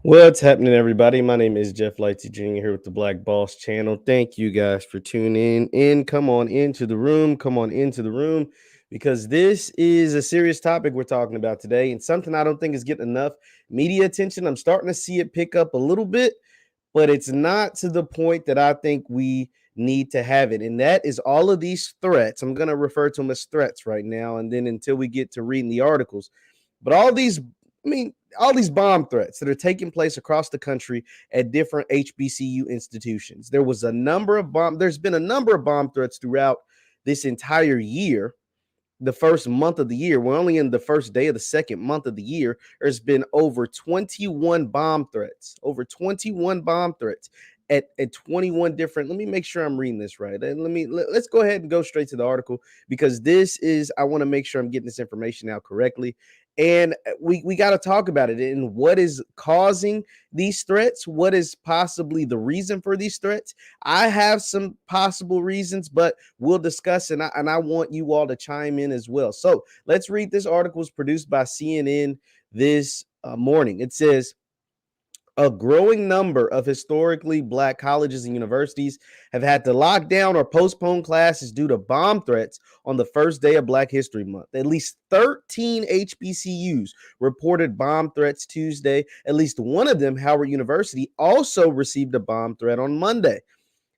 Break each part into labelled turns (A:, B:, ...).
A: What's happening, everybody? My name is Jeff Lightsey Jr. here with the Black Boss Channel. Thank you guys for tuning in. Come on into the room. Come on into the room because this is a serious topic we're talking about today and something I don't think is getting enough media attention. I'm starting to see it pick up a little bit, but it's not to the point that I think we need to have it. And that is all of these threats. I'm going to refer to them as threats right now. And then until we get to reading the articles, but all these bomb threats that are taking place across the country at different HBCU institutions. There's been a number of bomb threats throughout this entire year. The first month of the year, we're only in the first day of the second month of the year. There's been over 21 bomb threats, at 21 different. Let me make sure I'm reading this right. And let's go ahead and go straight to the article because I want to make sure I'm getting this information out correctly. And we got to talk about it and what is causing these threats. What is possibly the reason for these threats? I have some possible reasons, but we'll discuss, and I want you all to chime in as well. So let's read this article. It's produced by CNN this morning. It says, a growing number of historically black colleges and universities have had to lock down or postpone classes due to bomb threats on the first day of Black History Month. At least 13 HBCUs reported bomb threats Tuesday. At least one of them, Howard University, also received a bomb threat on Monday.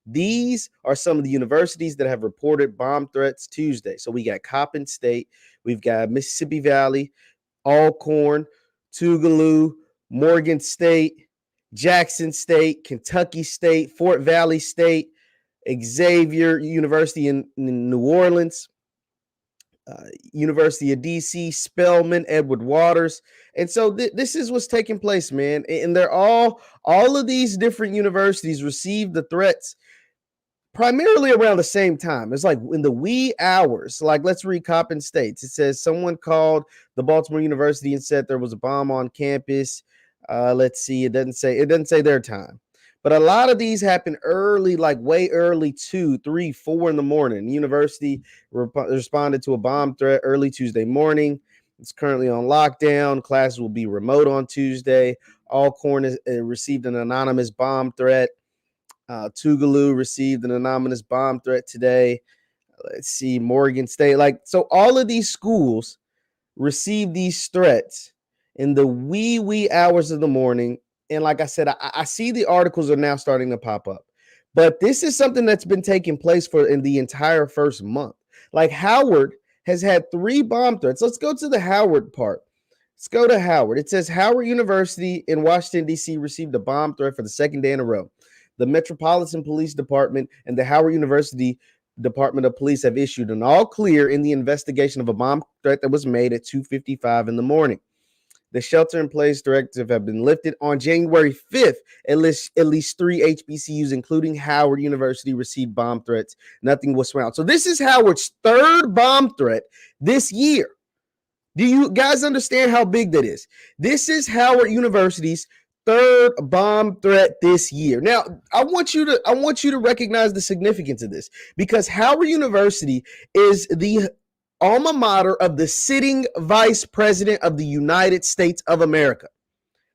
A: These are some of the universities that have reported bomb threats Tuesday. So we got Coppin State, we've got Mississippi Valley, Alcorn, Tougaloo, Morgan State, Jackson State, Kentucky State, Fort Valley State, Xavier University in New Orleans, University of DC, Spelman, Edward Waters. And so this is what's taking place, man. And they're all of these different universities received the threats primarily around the same time. It's like in the wee hours. Like, let's read Coppin States. It says someone called the Baltimore University and said there was a bomb on campus. Let's see. It doesn't say their time. But a lot of these happen early, like way early, 2, 3, 4 in the morning. The university responded to a bomb threat early Tuesday morning. It's currently on lockdown. Classes will be remote on Tuesday. Alcorn received an anonymous bomb threat. Tougaloo received an anonymous bomb threat today. Let's see, Morgan State. So all of these schools received these threats in the wee hours of the morning. And like I said, I see the articles are now starting to pop up. But this is something that's been taking place in the entire first month. Like, Howard has had 3 bomb threats. Let's go to the Howard part. Let's go to Howard. It says Howard University in Washington, D.C. received a bomb threat for the second day in a row. The Metropolitan Police Department and the Howard University Department of Police have issued an all clear in the investigation of a bomb threat that was made at 2:55 in the morning. The shelter-in-place directive have been lifted on January 5th. At least 3 HBCUs, including Howard University, received bomb threats. Nothing was found. So this is Howard's 3rd bomb threat this year. Do you guys understand how big that is? This is Howard University's 3rd bomb threat this year. Now, I want you to recognize the significance of this, because Howard University is the alma mater of the sitting vice president of the United States of America.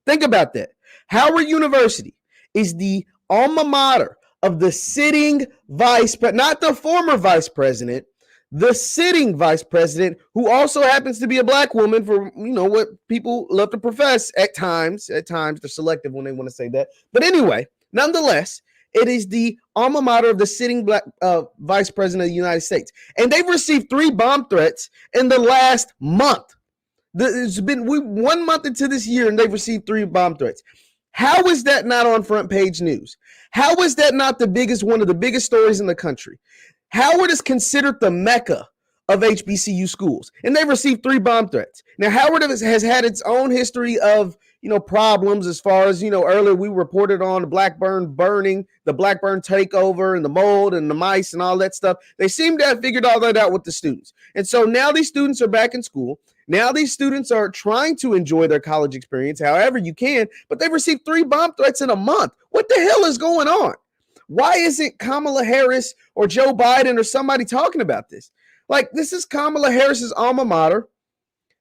A: Think about that. Howard University is the alma mater of the sitting vice president, not the former vice president, the sitting vice president, who also happens to be a black woman, for what people love to profess at times. At times, they're selective when they want to say that. But anyway, nonetheless, it is the alma mater of the sitting black vice president of the United States. And they've received 3 bomb threats in the last month. It's been 1 month into this year, and they've received 3 bomb threats. How is that not on front page news? How is that not one of the biggest stories in the country? Howard is considered the Mecca of HBCU schools, and they've received 3 bomb threats. Now, Howard has had its own history of problems, as far as earlier we reported on the Blackburn burning, the Blackburn takeover, and the mold and the mice and all that stuff. They seem to have figured all that out with the students. And so now these students are back in school. Now these students are trying to enjoy their college experience however you can, but they've received 3 bomb threats in a month. What the hell is going on? Why isn't Kamala Harris or Joe Biden or somebody talking about this? Like, this is Kamala Harris's alma mater.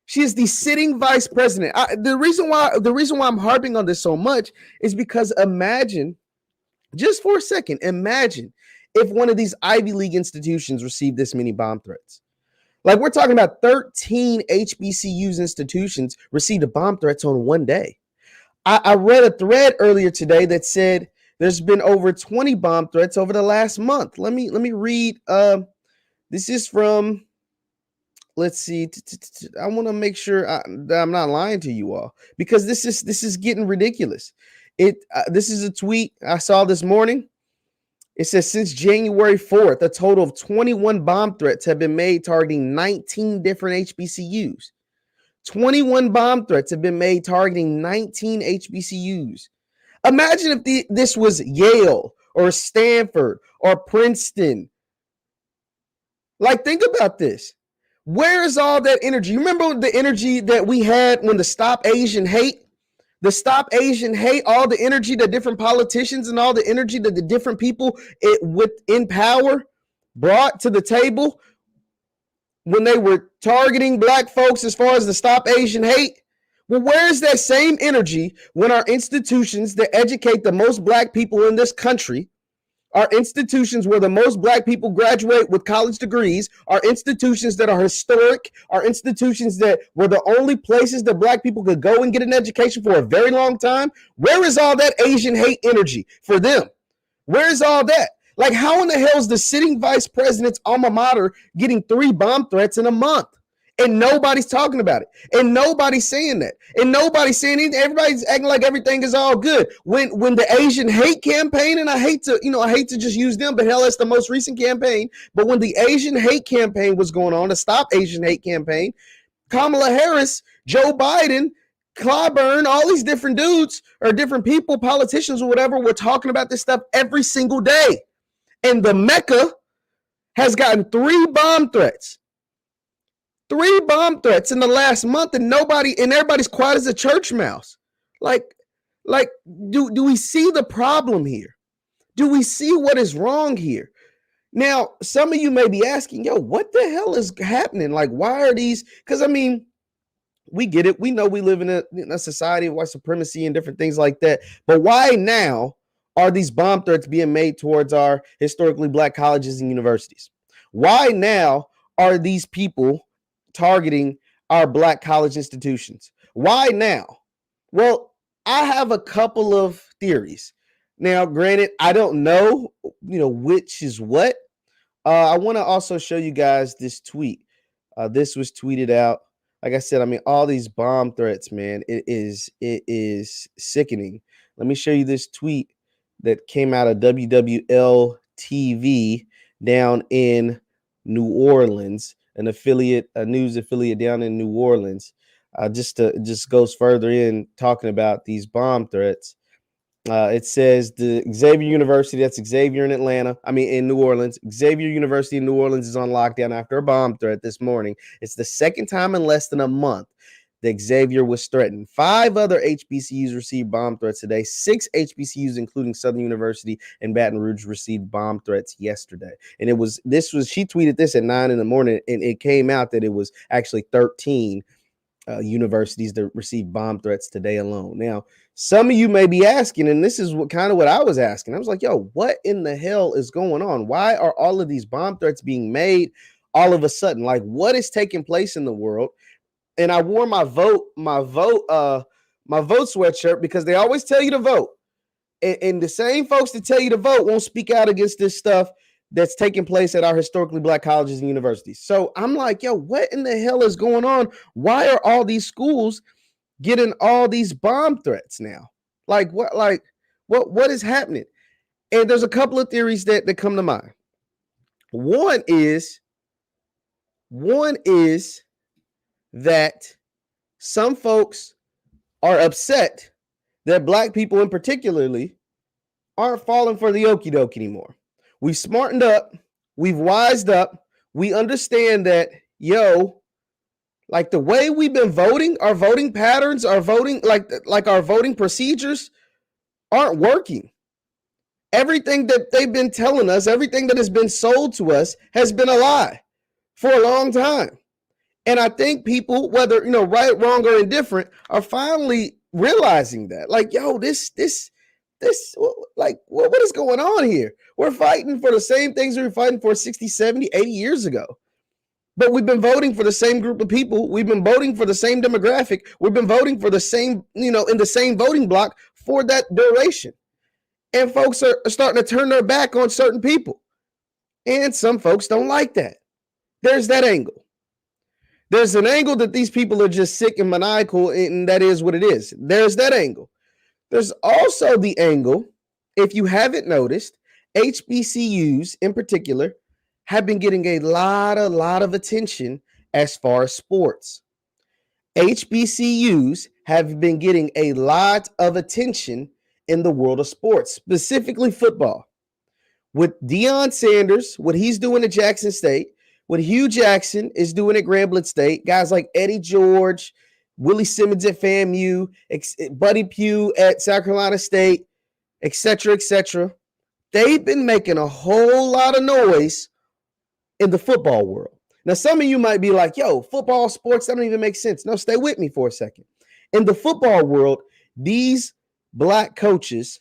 A: She is the sitting vice president. The reason why I'm harping on this so much is because imagine, just for a second, imagine if one of these Ivy League institutions received this many bomb threats. Like, we're talking about 13 HBCUs institutions received bomb threats on one day. I read a thread earlier today that said there's been over 20 bomb threats over the last month. Let me read. This is from, let's see. I want to make sure that I'm not lying to you all, because this is getting ridiculous. This is a tweet I saw this morning. It says, since January 4th, a total of 21 bomb threats have been made targeting 19 different HBCUs. 21 bomb threats have been made targeting 19 HBCUs. Imagine if this was Yale or Stanford or Princeton. Like, think about this. Where is all that energy? You remember the energy that we had when the Stop Asian Hate? The Stop Asian Hate, all the energy that different politicians and all the energy that the different people in power brought to the table when they were targeting black folks as far as the Stop Asian Hate. Well, where is that same energy when our institutions that educate the most black people in this country, our institutions where the most black people graduate with college degrees, our institutions that are historic, our institutions that were the only places that black people could go and get an education for a very long time? Where is all that Asian hate energy for them? Where is all that? Like, how in the hell is the sitting vice president's alma mater getting 3 bomb threats in a month? And nobody's talking about it. And nobody's saying that. And nobody's saying anything. Everybody's acting like everything is all good. When the Asian hate campaign, and I hate to just use them, but hell, that's the most recent campaign. But when the Asian hate campaign was going on, the Stop Asian Hate campaign, Kamala Harris, Joe Biden, Clyburn, all these different dudes or different people, politicians or whatever, were talking about this stuff every single day. And the Mecca has gotten 3 bomb threats. 3 bomb threats in the last month, and everybody's quiet as a church mouse. Like, do we see the problem here? Do we see what is wrong here? Now, some of you may be asking, yo, what the hell is happening? Like, why are these? Because, I mean, we get it. We know we live in a society of white supremacy and different things like that. But why now are these bomb threats being made towards our historically black colleges and universities? Why now are these people targeting our black college institutions? Why now? Well, I have a couple of theories. Now, granted, I don't know, which is what. I want to also show you guys this tweet. This was tweeted out. Like I said, I mean, all these bomb threats, man, it is sickening. Let me show you this tweet that came out of WWL TV down in New Orleans, a news affiliate down in New Orleans. Just goes further in talking about these bomb threats. It says the Xavier University, that's Xavier in New Orleans. Xavier University in New Orleans is on lockdown after a bomb threat this morning. It's the second time in less than a month that Xavier was threatened. 5 other HBCUs received bomb threats today. 6 HBCUs, including Southern University and Baton Rouge, received bomb threats yesterday. And she tweeted this at 9 in the morning, and it came out that it was actually 13 universities that received bomb threats today alone. Now, some of you may be asking, and this is what I was asking. I was like, yo, what in the hell is going on? Why are all of these bomb threats being made all of a sudden? Like, what is taking place in the world? And I wore my vote sweatshirt because they always tell you to vote. And the same folks that tell you to vote won't speak out against this stuff that's taking place at our historically black colleges and universities. So I'm like, yo, what in the hell is going on? Why are all these schools getting all these bomb threats now? Like, what is happening? And there's a couple of theories that come to mind. One is that some folks are upset that black people in particularly aren't falling for the okie doke anymore. We've smartened up. We've wised up. We understand that, like the way we've been voting, our voting patterns, our voting, like our voting procedures aren't working. Everything that they've been telling us, everything that has been sold to us has been a lie for a long time. And I think people, whether, right, wrong, or indifferent, are finally realizing that. Like, yo, like, what is going on here? We're fighting for the same things we were fighting for 60, 70, 80 years ago. But we've been voting for the same group of people. We've been voting for the same demographic. We've been voting for the same, in the same voting block for that duration. And folks are starting to turn their back on certain people. And some folks don't like that. There's that angle. There's an angle that these people are just sick and maniacal, and that is what it is. There's that angle. There's also the angle, if you haven't noticed, HBCUs in particular have been getting a lot of attention as far as sports. HBCUs have been getting a lot of attention in the world of sports, specifically football. With Deion Sanders, what he's doing at Jackson State, what Hugh Jackson is doing at Grambling State, guys like Eddie George, Willie Simmons at FAMU, Buddy Pugh at South Carolina State, etc., they've been making a whole lot of noise in the football world. Now, some of you might be like, yo, football, sports, that don't even make sense. No, stay with me for a second. In the football world, these black coaches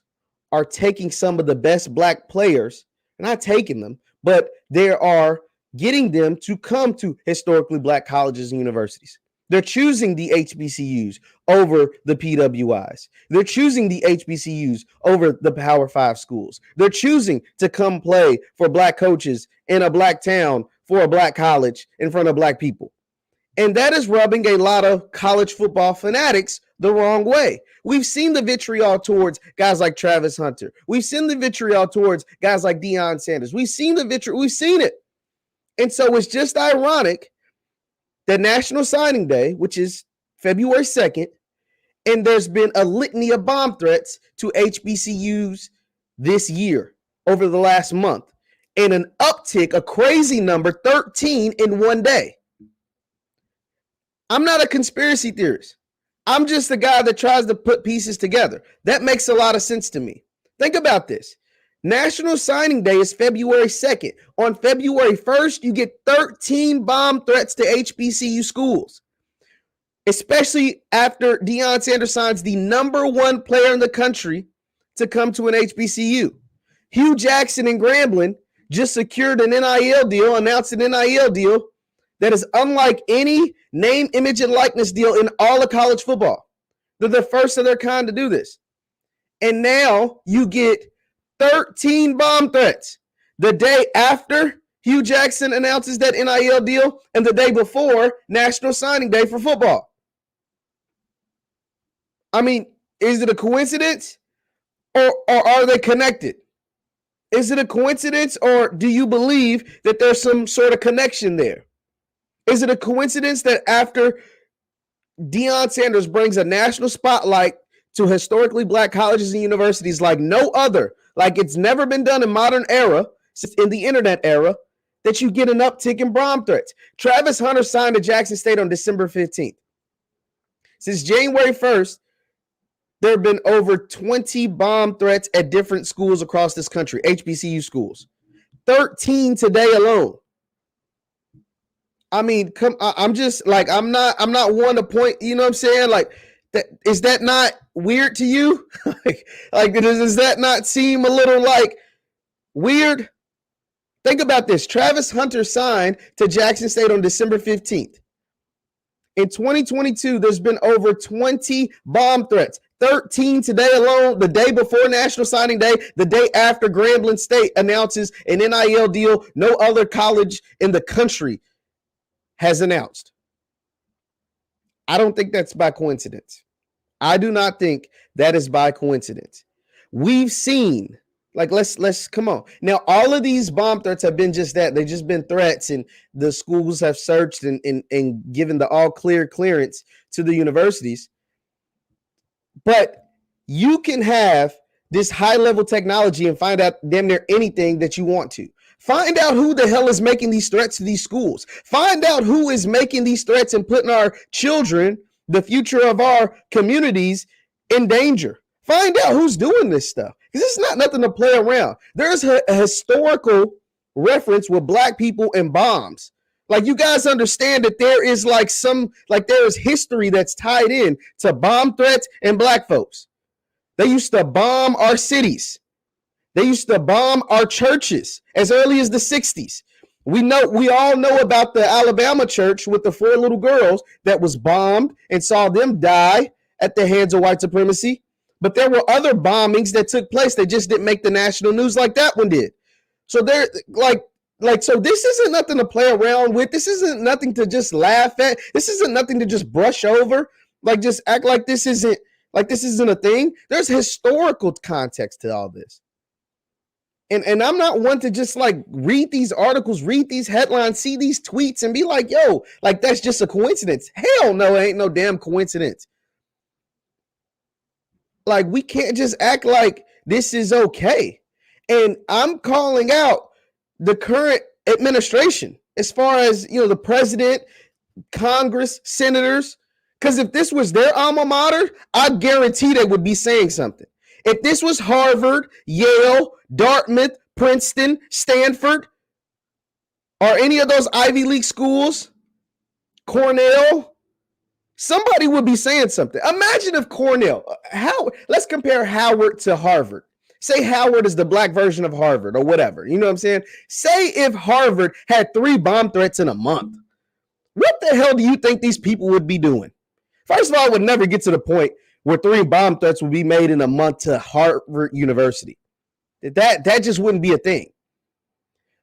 A: are taking some of the best black players, not taking them, but they are getting them to come to historically black colleges and universities. They're choosing the HBCUs over the PWIs. They're choosing the HBCUs over the Power 5 schools. They're choosing to come play for black coaches in a black town for a black college in front of black people. And that is rubbing a lot of college football fanatics the wrong way. We've seen the vitriol towards guys like Travis Hunter. We've seen the vitriol towards guys like Deion Sanders. We've seen the vitriol. We've seen it. And so it's just ironic that National Signing Day, which is February 2nd, and there's been a litany of bomb threats to HBCUs this year over the last month, and an uptick, a crazy number, 13 in one day. I'm not a conspiracy theorist. I'm just a guy that tries to put pieces together. That makes a lot of sense to me. Think about this. National Signing Day is February 2nd. On February 1st, you get 13 bomb threats to HBCU schools, especially after Deion Sanders signs the number one player in the country to come to an HBCU. Hugh Jackson and Grambling just secured an NIL deal, announced an NIL deal that is unlike any name, image, and likeness deal in all of college football. They're the first of their kind to do this. And now you get 13 bomb threats the day after Hugh Jackson announces that NIL deal and the day before National Signing Day for football. I mean, is it a coincidence or are they connected? Is it a coincidence or do you believe that there's some sort of connection there? Is it a coincidence that after Deion Sanders brings a national spotlight to historically black colleges and universities like no other, like it's never been done in modern era, since in the internet era, that you get an uptick in bomb threats? Travis Hunter signed to Jackson State on December 15th. Since January 1st, there have been over 20 bomb threats at different schools across this country, HBCU schools. 13 today alone. I mean, I'm just like, I'm not one to point, you know what I'm saying? Like, is that not weird to you? like, does that not seem a little like weird? Think about this. Travis Hunter signed to Jackson State on December 15th. In 2022, there's been over 20 bomb threats. 13 today alone, the day before National Signing Day, the day after Grambling State announces an NIL deal no other college in the country has announced. I don't think that's by coincidence. I do not think that is by coincidence. We've seen, like, let's come on. Now, all of these bomb threats have been just that. They've just been threats, and the schools have searched and given the all clearance to the universities. But you can have this high-level technology and find out damn near anything that you want to. Find out who the hell is making these threats to these schools. Find out who is making these threats and putting our children, the future of our communities, in danger. Find out who's doing this stuff, because it's not nothing to play around. There's a historical reference with black people and bombs. Like, you guys understand that there is there is history that's tied in to bomb threats and black folks. They used to bomb our cities. They used to bomb our churches as early as the 60s. We all know about the Alabama church with the 4 little girls that was bombed and saw them die at the hands of white supremacy. But there were other bombings that took place that just didn't make the national news like that one did. So so this isn't nothing to play around with. This isn't nothing to just laugh at. This isn't nothing to just brush over. Like, just act like this isn't a thing. There's historical context to all this. And I'm not one to just read these articles, read these headlines, see these tweets and be like, yo, that's just a coincidence. Hell no, it ain't no damn coincidence. We can't just act like this is okay. And I'm calling out the current administration as far as, the president, Congress, senators, because if this was their alma mater, I guarantee they would be saying something. If this was Harvard, Yale, Dartmouth, Princeton, Stanford, or any of those Ivy League schools, Cornell, somebody would be saying something. Imagine if Cornell, let's compare Howard to Harvard. Say Howard is the black version of Harvard or whatever. You know what I'm saying? Say if Harvard had 3 bomb threats in a month. What the hell do you think these people would be doing? First of all, I would never get to the point where 3 bomb threats would be made in a month to Harvard University. That just wouldn't be a thing.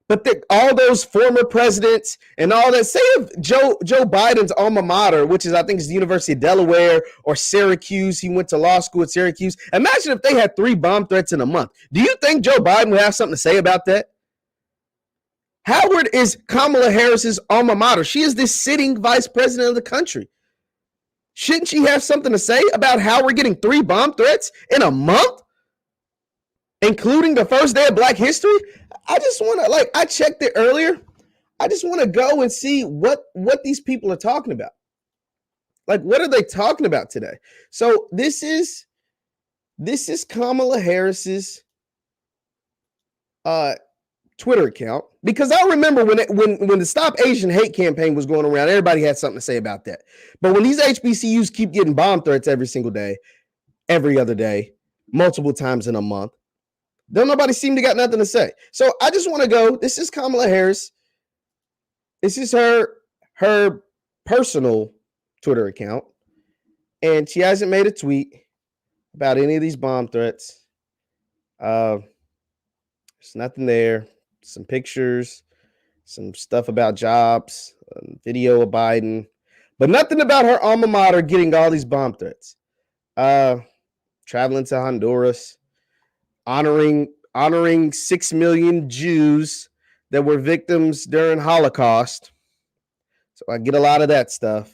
A: But all those former presidents and all that, say if Joe Biden's alma mater, which is, I think, is the University of Delaware or Syracuse, he went to law school at Syracuse. Imagine if they had 3 bomb threats in a month. Do you think Joe Biden would have something to say about that? Howard is Kamala Harris's alma mater. She is the sitting vice president of the country. Shouldn't she have something to say about how we're getting 3 bomb threats in a month, including the first day of Black History? I just want to, I checked it earlier. I just want to go and see what these people are talking about. What are they talking about today? So this is Kamala Harris's Twitter account, because I remember when the Stop Asian Hate campaign was going around, everybody had something to say about that. But when these HBCUs keep getting bomb threats every single day, every other day, multiple times in a month, don't nobody seem to got nothing to say. So I just want to go. This is Kamala Harris. This is her personal Twitter account, and she hasn't made a tweet about any of these bomb threats. There's nothing there. Some pictures, some stuff about jobs, video of Biden, but nothing about her alma mater getting all these bomb threats. Traveling to Honduras, honoring 6 million Jews that were victims during Holocaust. So I get a lot of that stuff.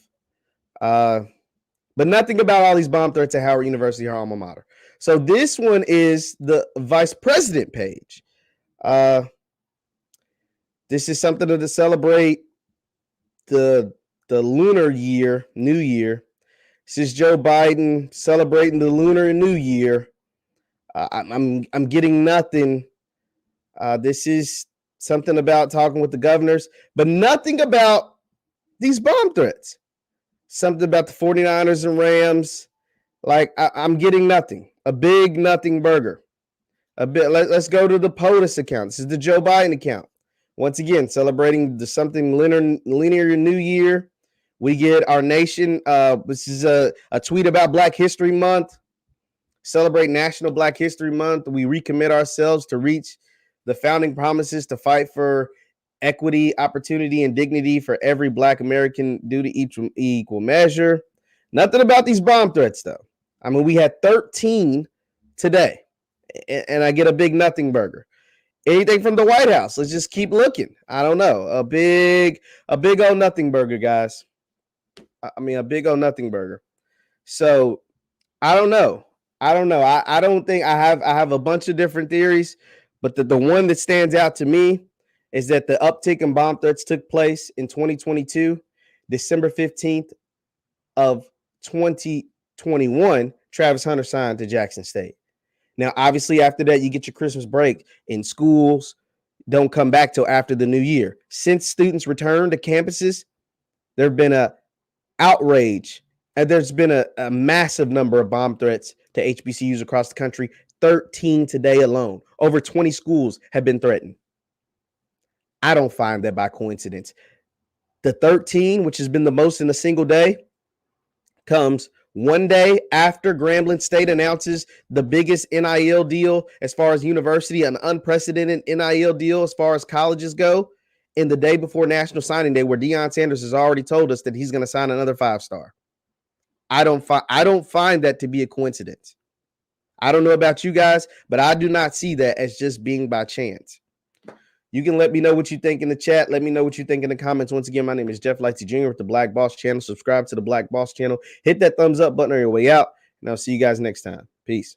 A: But nothing about all these bomb threats at Howard University, her alma mater. So this one is the vice president page. This is something to celebrate the lunar year, New Year. This is Joe Biden celebrating the lunar New Year. I'm getting nothing. This is something about talking with the governors, but nothing about these bomb threats. Something about the 49ers and Rams. I'm getting nothing. A big nothing burger. Let's go to the POTUS account. This is the Joe Biden account. Once again, celebrating the something linear New Year. We get Our Nation. This is a tweet about Black History Month. Celebrate National Black History Month. We recommit ourselves to reach the founding promises to fight for equity, opportunity, and dignity for every Black American due to each equal measure. Nothing about these bomb threats, though. I mean, we had 13 today, and I get a big nothing burger. Anything from the White House? Let's just keep looking. I don't know. A big old nothing burger, guys. I mean, a big old nothing burger. So I don't know. I don't think I have a bunch of different theories, but the one that stands out to me is that the uptick in bomb threats took place in 2022, December 15th of 2021. Travis Hunter signed to Jackson State. Now, obviously, after that, you get your Christmas break in schools. don't come back till after the new year. Since students returned to campuses, there have been a outrage, and there's been a massive number of bomb threats to HBCUs across the country. 13 today alone. Over 20 schools have been threatened. I don't find that by coincidence. The 13, which has been the most in a single day, comes one day after Grambling State announces the biggest NIL deal as far as university, an unprecedented NIL deal as far as colleges go, and the day before National Signing Day, where Deion Sanders has already told us that he's going to sign another 5-star. I don't find that to be a coincidence. I don't know about you guys, but I do not see that as just being by chance. You can let me know what you think in the chat. Let me know what you think in the comments. Once again, my name is Jeff Lightsey Jr. with the Black Boss Channel. Subscribe to the Black Boss Channel. Hit that thumbs up button on your way out, and I'll see you guys next time. Peace.